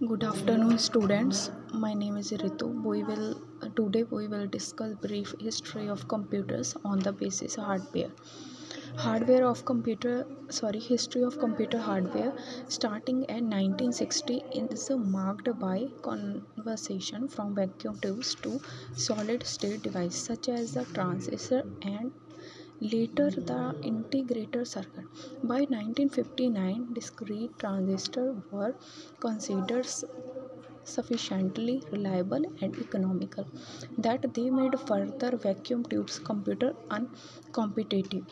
Good afternoon, students. My name is Ritu. Today we will discuss brief history of computers on the basis of hardware. History of computer hardware starting at 1960 is marked by conversion from vacuum tubes to solid state devices such as the transistor and later the integrated circuit. By 1959, discrete transistors were considered sufficiently reliable and economical that they made further vacuum tubes computer uncompetitive.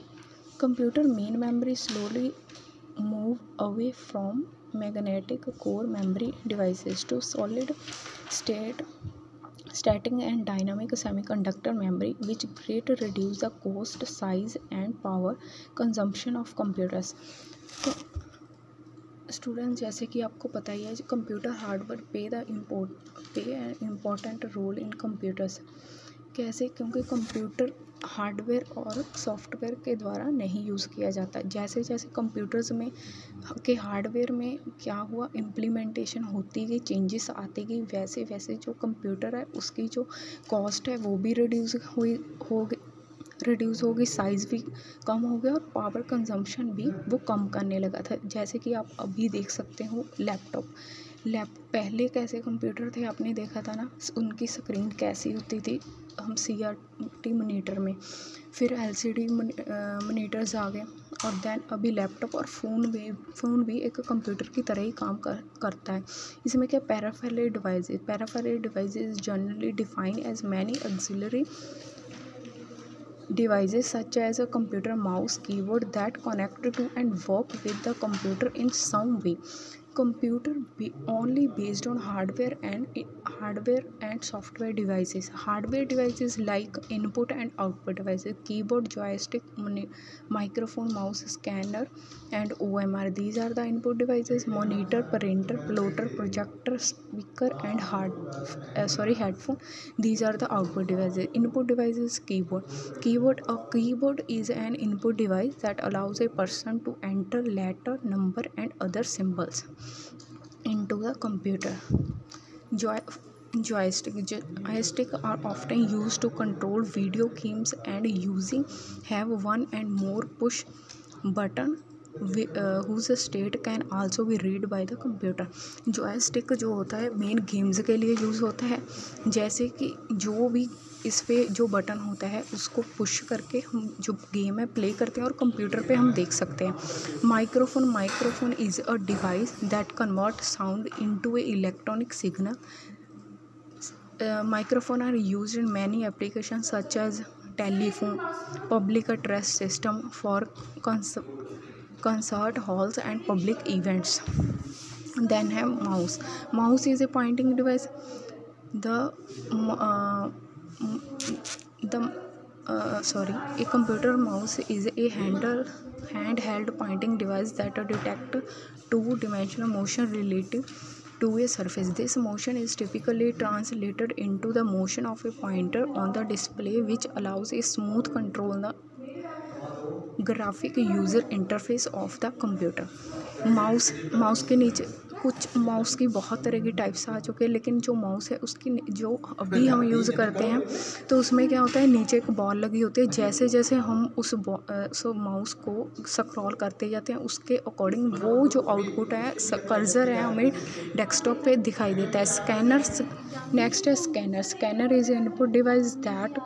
Computer main memory slowly moved away from magnetic core memory devices to solid state static and dynamic semiconductor memory, which greatly reduced the cost, size and power consumption of computers. Students, जैसे कि आपको पता ही है, computer hardware पे an important role in computers. कैसे? क्योंकि computer hardware और सॉफ्टवेयर के द्वारा नहीं यूज़ किया जाता। जैसे जैसे कंप्यूटर्स में के हार्डवेयर में क्या हुआ, इम्प्लीमेंटेशन होती गई, चेंजेस आती गई, वैसे वैसे जो कंप्यूटर है उसकी जो कॉस्ट है वो भी रिड्यूस हो गई, साइज़ भी कम हो गया और पावर कंजम्पशन भी वो कम करने लगा था। जैसे कि आप अभी देख सकते हो लैपटॉप पहले कैसे कंप्यूटर थे आपने देखा था ना, उनकी स्क्रीन कैसी होती थी, हम CRT मॉनिटर में, फिर LCD मॉनिटर्स आ गए और देन अभी लैपटॉप और फ़ोन भी एक कंप्यूटर की तरह ही काम करता है। इसमें क्या peripheral devices generally define as many auxiliary devices such as a computer mouse keyboard that connect to and work with the computer in some way. Only based on hardware and software devices. Hardware devices like input and output devices, keyboard, joystick, microphone, mouse, scanner and OMR. These are the input devices. Monitor, printer, plotter, projector, speaker and headphone. These are the output devices. Input devices, A keyboard is an input device that allows a person to enter letter, number and other symbols into the computer. Joystick are often used to control video games and have one and more push button whose state can also be read by the computer. Joystick जो होता है main games के लिए use होता है। जैसे कि जो भी इस पे जो बटन होता है उसको पुश करके हम जो गेम है प्ले करते हैं और कंप्यूटर पे हम देख सकते हैं। Microphone is a device that convert sound into A electronic signal. Microphone are used in many applications such as telephone, public address system for concert halls and public events. Then have mouse. Mouse is a pointing device. A computer mouse is a handheld pointing device that detects two-dimensional motion relative to a surface. This motion is typically translated into the motion of a pointer on the display, which allows a smooth control the graphic user interface of the computer. Mouse के नीचे कुछ mouse की बहुत तरह की types आ चुके हैं, लेकिन जो माउस है उसकी जो अभी हम यूज़ करते हैं तो उसमें क्या होता है, नीचे एक बॉल लगी होती है। जैसे जैसे हम उस माउस को स्क्रॉल करते जाते हैं उसके अकॉर्डिंग वो जो आउटपुट है कर्सर है हमें डेस्कटॉप पे दिखाई देता है। नेक्स्ट है scanner is input device that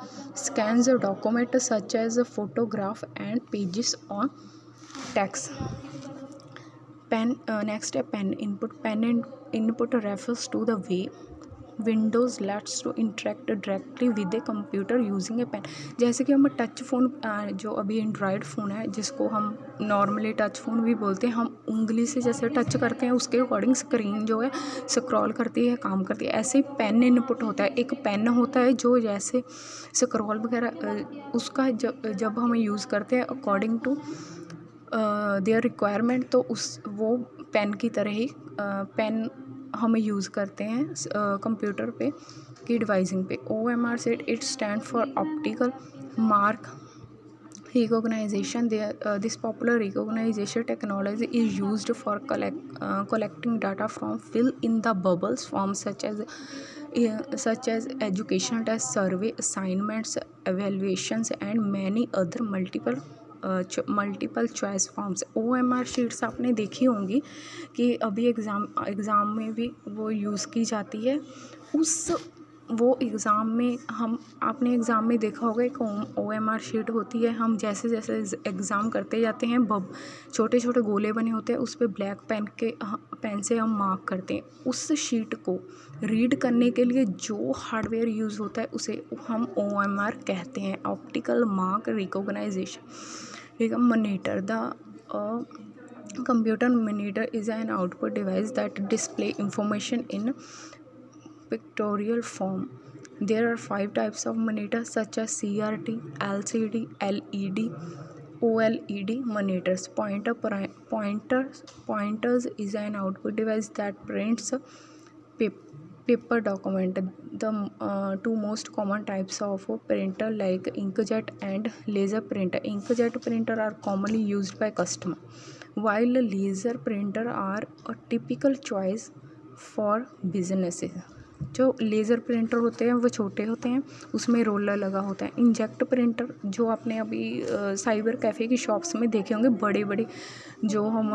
scans a document such as a photograph and pages on text. Next है pen input refers to the way Windows lets to interact directly with a computer using a pen. जैसे कि हम touch phone जो अभी Android phone है जिसको हम normally touch phone भी बोलते हैं, हम उंगली से जैसे टच करते हैं उसके अकॉर्डिंग स्क्रीन जो है स्क्रॉल करती है, काम करती है। ऐसे ही पेन इनपुट होता है, एक पेन होता है जो जैसे स्क्रॉल वगैरह उसका जब हम यूज़ करते हैं अकॉर्डिंग टू देयर रिक्वायरमेंट, तो वो पेन की तरह ही पेन हम यूज़ करते हैं कंप्यूटर पे की डिवाइसिंग पे। OMR set it stand for optical mark Recognition. This popular recognition technology is used for collecting data from fill-in-the-bubbles forms such as educational tests, survey assignments, evaluations, and many other multiple choice forms. OMR sheets आपने देखी होंगी कि अभी exam में भी वो use की जाती है। वो एग्ज़ाम में आपने एग्ज़ाम में देखा होगा एक OMR शीट होती है। हम जैसे जैसे एग्ज़ाम करते जाते हैं छोटे छोटे गोले बने होते हैं, उस पर ब्लैक पेन से हम मार्क करते हैं। उस शीट को रीड करने के लिए जो हार्डवेयर यूज़ होता है उसे हम OMR कहते हैं, ऑप्टिकल मार्क रिकॉग्नाइजेशन। ठीक है। Monitor. The computer monitor is an output device that display information in pictorial form. There are 5 types of monitors such as CRT, LCD, LED, OLED monitors. Pointers is an output device that prints paper document. The two most common types of printer like inkjet and laser printer. Inkjet printer are commonly used by customer, while laser printer are a typical choice for businesses. जो laser printer होते हैं वो छोटे होते हैं, उसमें roller लगा होता है। इंजेक्ट प्रिंटर जो आपने अभी साइबर कैफ़े की शॉप्स में देखे होंगे, बड़े बड़े जो हम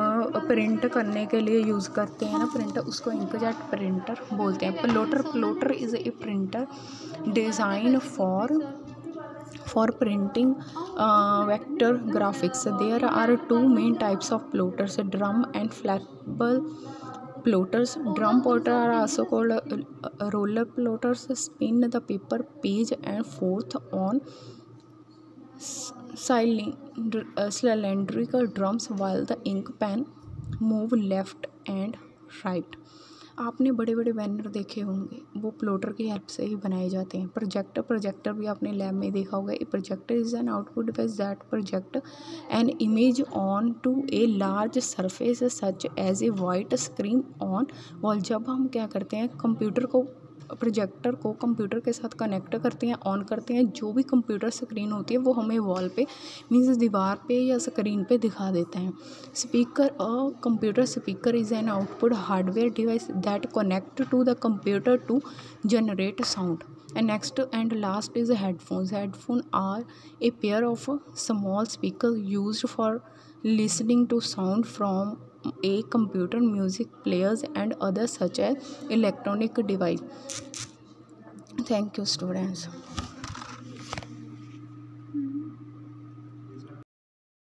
प्रिंट करने के लिए यूज़ करते हैं ना प्रिंटर, उसको इंकजेट प्रिंटर बोलते हैं। Plotter is a printer design for printing vector graphics. There are 2 main types of plotters, drum and flexible plotters. Drum plotters are also called roller plotters. Spin the paper page and forth on cylindrical drums while the ink pen move left and right. आपने बड़े बड़े banner देखे होंगे, वो plotter की help से ही बनाए जाते हैं। प्रोजेक्टर भी आपने लैब में देखा होगा। A projector is an output device that project an image on to a large surface such as a white screen on wall. जब हम क्या करते हैं, प्रोजेक्टर को कंप्यूटर के साथ कनेक्ट करते हैं, ऑन करते हैं, जो भी कंप्यूटर स्क्रीन होती है वो हमें वॉल पे मीन्स दीवार पे या स्क्रीन पे दिखा देते हैं। Speaker. Computer speaker is an output hardware device that connect to the computer to generate sound. And next and last is headphones. Headphones are a pair of small speakers used for listening to sound from a computer, music players and others such as electronic device. Thank you, students.